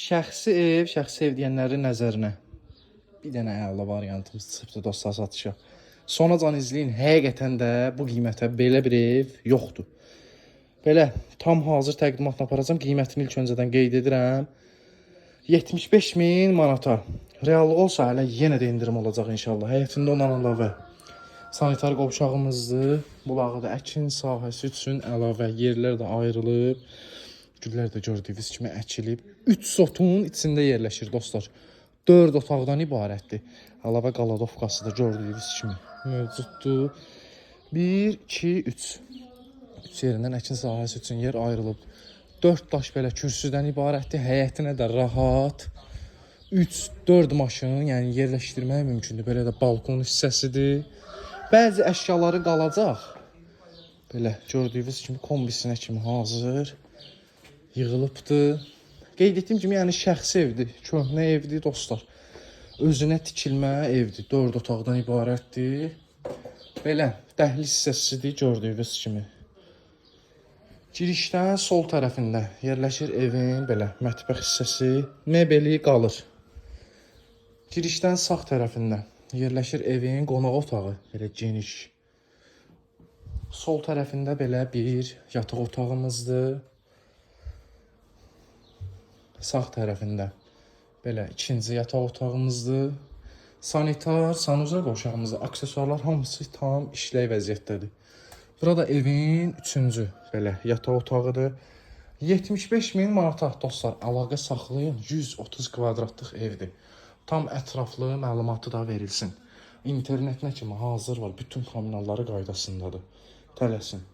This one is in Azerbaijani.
Şəxsi ev deyənlərin nəzərinə bir dənə əla variantımız çıxıbdı dostlar satışa. Sonacan izləyin, həqiqətən də bu qiymətə belə bir ev yoxdur. Belə tam hazır təqdimatla aparacağım. Qiymətini ilk öncədən qeyd edirəm. 75.000 manata. Reallıq olsa hələ yenə də indirim olacaq inşallah. Həyətində ondan əlavə sanitar qovşağımızdır. Bulağı da əkin sahəsi üçün əlavə yerlər də ayrılıb. Güllər də gördüyünüz kimi əkilib. 3 sotun içində yerləşir dostlar. 4 otaqdan ibarətdir. Əlavə qaladovkası da gördüyünüz kimi mövcuddur. 1, 2, 3. 3 yerindən əkin sahəsi üçün yer ayrılıb. 4 daş belə kürsüdən ibarətdir. Həyətinə də rahat 3-4 maşın, yəni yerləşdirmək mümkündür. Belə də balkon hissəsidir. Bəzi əşyaları qalacaq. Belə gördüyünüz kimi kombisinə kimi hazır yığılıbdır. Qeyd etdiyim kimi, yəni şəxsi evdir, köhnə evdir dostlar. Özünə tikilmə evdir, 4 otaqdan ibarətdir. Belə dəhliz hissəsidir gördüyünüz kimi. Girişdən sol tərəfində yerləşir evin belə mətbəx hissəsi, mebeli qalır. Girişdən sağ tərəfində yerləşir evin qonaq otağı, belə geniş. Sol tərəfində belə bir yataq otağımızdır. Sağ tərəfində belə ikinci yataq otağımızdır. Sanitar, sanuza qovşağımızdır. Aksesuarlar hamısı tam işlək vəziyyətdədir. Burada evin üçüncü belə yataq otağıdır. 75.000 manata dostlar, əlaqə saxlayın. 130 kvadratlıq evdir. Tam ətraflı məlumatı da verilsin. İnternetinə kimi hazır var. Bütün kommunalları qaydasındadır. Tələsin.